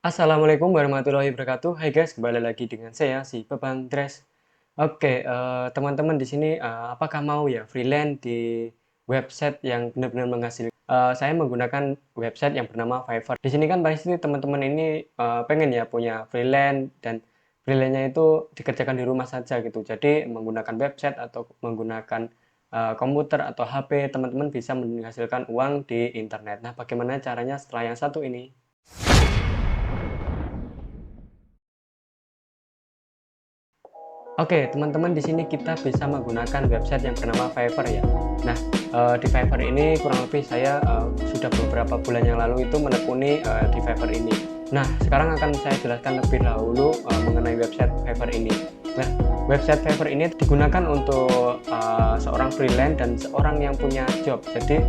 Assalamualaikum warahmatullahi wabarakatuh. Hai guys, kembali lagi dengan saya si Bebang Dress. Oke, teman-teman di sini apakah mau ya freelance di website yang benar-benar menghasilkan? Saya menggunakan website yang bernama Fiverr. Di sini kan pasti teman-teman ini pengen ya punya freelance dan freelance-nya itu dikerjakan di rumah saja gitu. Jadi menggunakan website atau menggunakan komputer atau HP, teman-teman bisa menghasilkan uang di internet. Nah, bagaimana caranya setelah yang satu ini? Oke, teman-teman di sini kita bisa menggunakan website yang bernama Fiverr ya. Nah, di Fiverr ini kurang lebih saya sudah beberapa bulan yang lalu itu menekuni di Fiverr ini. Nah, sekarang akan saya jelaskan lebih dahulu mengenai website Fiverr ini. Nah, website Fiverr ini digunakan untuk seorang freelance dan seorang yang punya job. Jadi,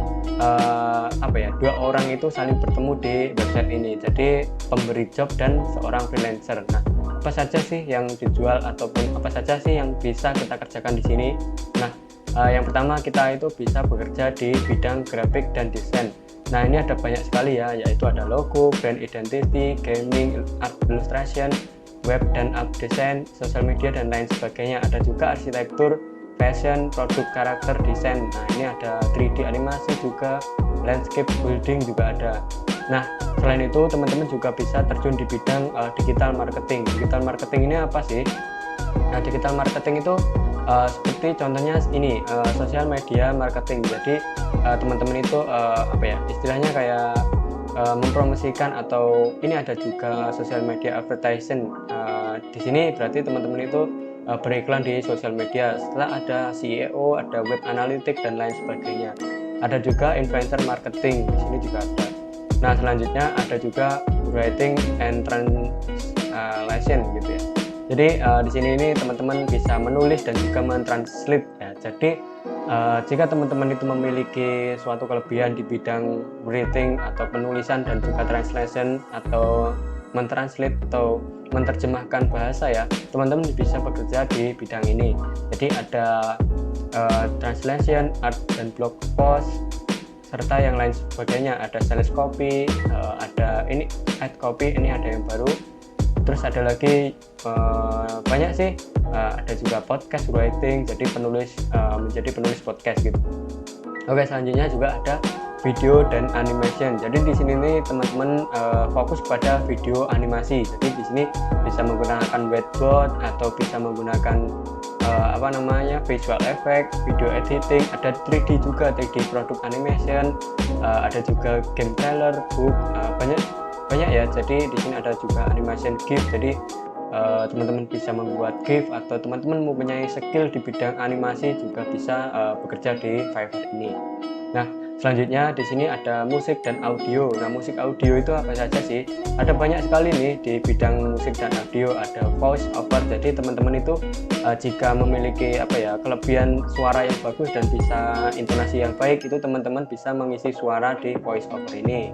apa ya, dua orang itu saling bertemu di website ini. Jadi, pemberi job dan seorang freelancer. Nah, apa saja sih yang dijual ataupun apa saja sih yang bisa kita kerjakan di sini. Nah, yang pertama kita itu bisa bekerja di bidang grafik dan desain. Nah, ini ada banyak sekali ya, yaitu ada logo, brand identity, gaming, art illustration, web dan app design, social media dan lain sebagainya. Ada juga arsitektur, fashion, produk karakter desain. Nah, ini ada 3D animasi juga, landscape building juga ada. Nah, selain itu teman-teman juga bisa terjun di bidang digital marketing. Digital marketing ini apa sih? Nah, digital marketing itu seperti contohnya ini sosial media marketing. Jadi teman-teman itu apa ya? Istilahnya kayak mempromosikan atau ini ada juga social media advertising. Di sini berarti teman-teman itu beriklan di sosial media. Setelah ada CEO, ada web analytics dan lain sebagainya. Ada juga influencer marketing. Di sini juga ada. Nah, selanjutnya ada juga writing and translation gitu ya. Jadi di sini ini teman-teman bisa menulis dan juga mentranslate ya. Jadi jika teman-teman itu memiliki suatu kelebihan di bidang writing atau penulisan dan juga translation atau mentranslate atau menerjemahkan bahasa ya, teman-teman bisa bekerja di bidang ini. Jadi ada translation, art dan blog post serta yang lain sebagainya. Ada sales copy, ada ini ad copy, ini ada yang baru. Terus ada lagi banyak sih, ada juga podcast writing, jadi penulis menjadi penulis podcast gitu. Oke, selanjutnya juga ada video dan animation. Jadi di sini nih teman-teman fokus pada video animasi. Jadi di sini bisa menggunakan whiteboard atau bisa menggunakan apa namanya visual effect, video editing, ada 3D juga, 3D product animation, ada juga game trailer, book, banyak ya. Jadi di sini ada juga animation GIF. Jadi teman-teman bisa membuat GIF atau teman-teman mempunyai skill di bidang animasi juga bisa bekerja di Fiverr ini. Nah, selanjutnya di sini ada musik dan audio. Nah, musik audio itu apa saja sih? Ada banyak sekali nih di bidang musik dan audio. Ada voice over. Jadi teman-teman itu jika memiliki apa ya kelebihan suara yang bagus dan bisa intonasi yang baik, itu teman-teman bisa mengisi suara di voice over ini.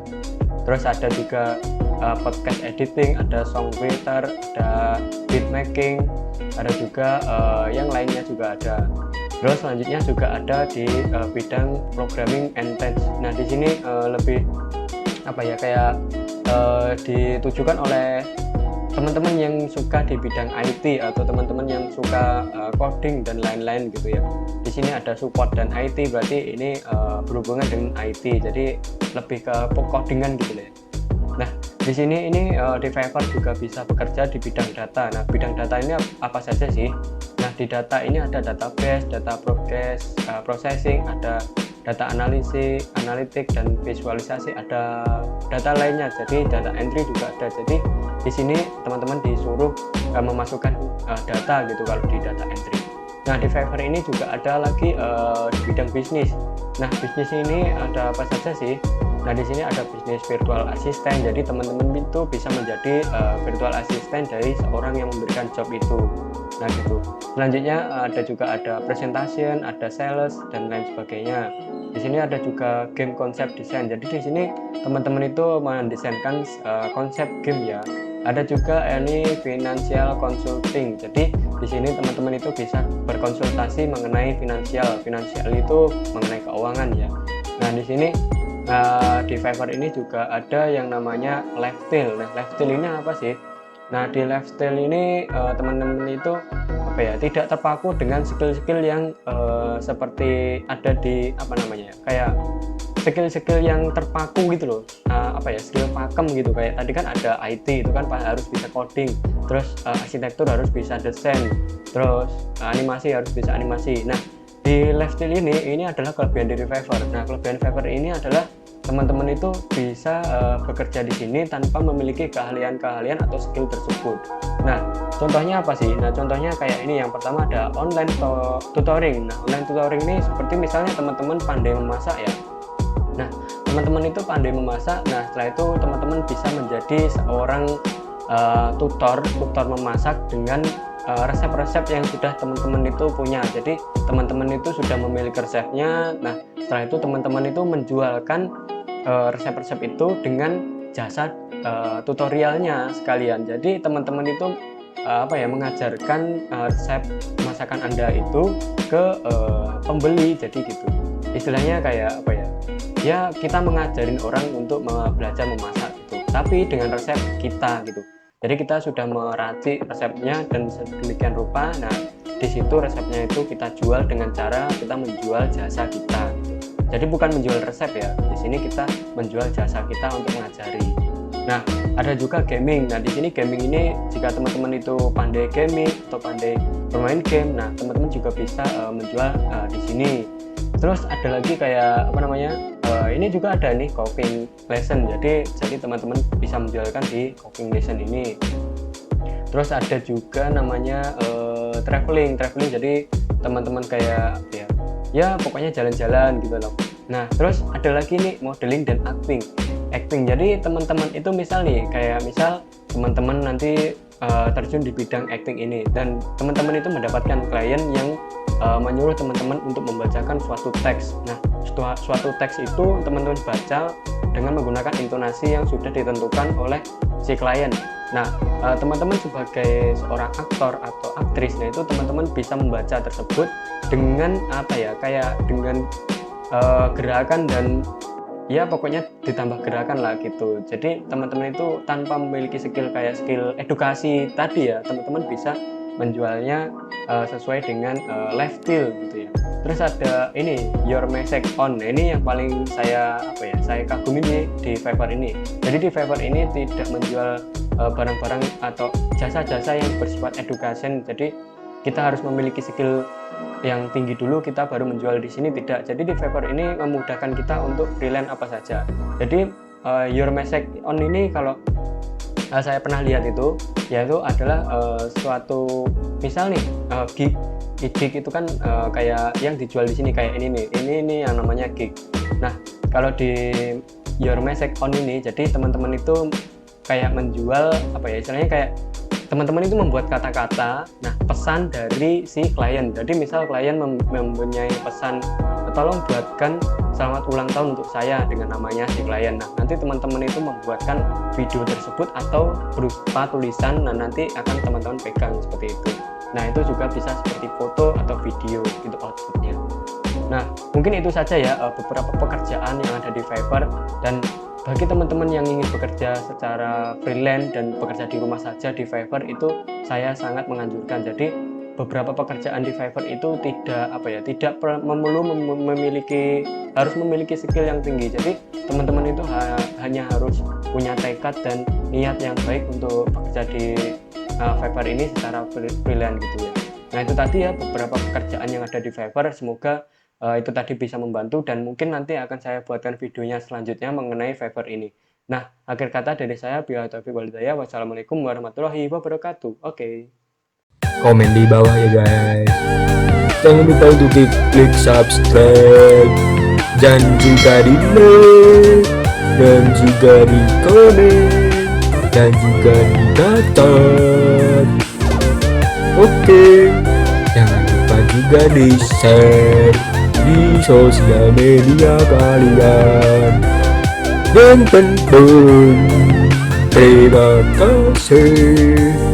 Terus ada juga podcast editing, ada songwriter, ada beat making, ada juga yang lainnya juga ada. Terus selanjutnya juga ada di bidang programming and test. Nah, di sini lebih apa ya kayak ditujukan oleh teman-teman yang suka di bidang IT atau teman-teman yang suka coding dan lain-lain gitu ya. Di sini ada support dan IT, berarti ini berhubungan dengan IT. Jadi lebih ke codingan gitu ya. Nah, di sini ini di Fiverr juga bisa bekerja di bidang data. Nah, bidang data ini apa saja sih? Nah, di data ini ada database, data processing, ada data analisis, analitik dan visualisasi, ada data lainnya. Jadi data entry juga ada. Jadi di sini teman-teman disuruh memasukkan data gitu kalau di data entry. Nah, di Fiverr ini juga ada lagi di bidang bisnis. Nah, bisnis ini ada apa saja sih? Nah, di sini ada bisnis virtual assistant. Jadi teman-teman itu bisa menjadi virtual assistant dari seorang yang memberikan job itu. Nah, gitu. Selanjutnya ada presentation, ada sales dan lain sebagainya. Di sini ada juga game konsep desain. Jadi di sini teman-teman itu mendesainkan konsep game ya. Ada juga ini financial consulting. Jadi di sini teman-teman itu bisa berkonsultasi mengenai finansial. Finansial itu mengenai keuangan ya. Nah, di sini di Fiverr ini juga ada yang namanya lifestyle. Nah, lifestyle ini apa sih? Nah, di lifestyle ini teman-teman itu apa ya, tidak terpaku dengan skill-skill yang seperti ada di apa namanya, kayak skill-skill yang terpaku gitu loh, apa ya, skill pakem gitu. Kayak tadi kan ada IT itu kan harus bisa coding, terus arsitektur harus bisa desain, terus animasi harus bisa animasi. Nah, di lifestyle ini adalah kelebihan dari Fiverr. Nah, kelebihan Fiverr ini adalah teman-teman itu bisa bekerja di sini tanpa memiliki keahlian-keahlian atau skill tersebut. Nah, contohnya apa sih? Nah, contohnya kayak ini. Yang pertama ada online tutoring. Nah, online tutoring ini seperti misalnya teman-teman pandai memasak ya. Nah, teman-teman itu pandai memasak. Nah, setelah itu teman-teman bisa menjadi seorang tutor memasak dengan resep-resep yang sudah teman-teman itu punya. Jadi teman-teman itu sudah memiliki resepnya. Nah, setelah itu teman-teman itu menjualkan resep-resep itu dengan jasa tutorialnya sekalian. Jadi teman-teman itu apa ya, mengajarkan resep masakan Anda itu ke pembeli. Jadi gitu. Istilahnya kayak apa ya? Ya, kita mengajarin orang untuk belajar memasak gitu, tapi dengan resep kita gitu. Jadi kita sudah meracik resepnya dan sedemikian rupa. Nah, di situ resepnya itu kita jual dengan cara kita menjual jasa kita gitu. Jadi bukan menjual resep ya. Di sini kita menjual jasa kita untuk mengajari. Nah, ada juga gaming. Nah, di sini gaming ini jika teman-teman itu pandai gaming atau pandai bermain game, nah teman-teman juga bisa menjual di sini. Terus ada lagi kayak apa namanya, ini juga ada nih cooking lesson. Jadi teman-teman bisa menjualkan di cooking lesson ini. Terus ada juga namanya traveling. Jadi teman-teman kayak ya pokoknya jalan-jalan gitu loh. Nah, terus ada lagi nih modeling dan acting. Jadi teman-teman itu misal teman-teman nanti terjun di bidang acting ini, dan teman-teman itu mendapatkan klien yang menyuruh teman-teman untuk membacakan suatu teks. Nah, suatu teks itu teman-teman baca dengan menggunakan intonasi yang sudah ditentukan oleh si klien. Nah, teman-teman sebagai seorang aktor atau aktris, nah itu teman-teman bisa membaca tersebut dengan apa ya, kayak dengan gerakan dan ya pokoknya ditambah gerakan lah gitu. Jadi teman-teman itu tanpa memiliki skill kayak skill edukasi tadi ya, teman-teman bisa menjualnya sesuai dengan lifestyle gitu ya. Terus ada ini Your Magic On. Nah, ini yang paling saya kagumi di Fiverr ini. Jadi di Fiverr ini tidak menjual barang-barang atau jasa-jasa yang bersifat education. Jadi kita harus memiliki skill yang tinggi dulu kita baru menjual di sini, tidak. Jadi di Fiverr ini memudahkan kita untuk freelance apa saja. Jadi Your Magic On ini kalau saya pernah lihat itu, yaitu adalah suatu misal nih gig itu kan kayak yang dijual di sini kayak ini yang namanya gig. Nah, kalau di Your Magic On ini, jadi teman-teman itu kayak menjual apa ya, istilahnya kayak teman-teman itu membuat kata-kata, nah pesan dari si klien. Jadi misal klien mempunyai pesan, tolong buatkan selamat ulang tahun untuk saya dengan namanya si klien. Nah, nanti teman-teman itu membuatkan video tersebut atau berupa tulisan, nah nanti akan teman-teman pegang seperti itu. Nah, itu juga bisa seperti foto atau video gitu outputnya. Nah, mungkin itu saja ya beberapa pekerjaan yang ada di Fiverr. Dan bagi teman-teman yang ingin bekerja secara freelance dan bekerja di rumah saja di Fiverr, itu saya sangat menganjurkan. Jadi beberapa pekerjaan di Fiverr itu tidak perlu harus memiliki skill yang tinggi. Jadi teman-teman itu hanya harus punya tekad dan niat yang baik untuk bekerja di Fiverr ini secara freelance gitu ya. Nah, itu tadi ya beberapa pekerjaan yang ada di Fiverr. Semoga itu tadi bisa membantu, dan mungkin nanti akan saya buatkan videonya selanjutnya mengenai Fiverr ini. Nah, akhir kata dari saya, billahi taufiq wal hidayah. Wassalamualaikum warahmatullahi wabarakatuh. Oke. Komen di bawah ya guys. Jangan lupa untuk klik subscribe dan juga di like dan juga di komen dan juga di catat. Oke. Jangan lupa juga di share di sosial media kalian. Dan penting terima kasih.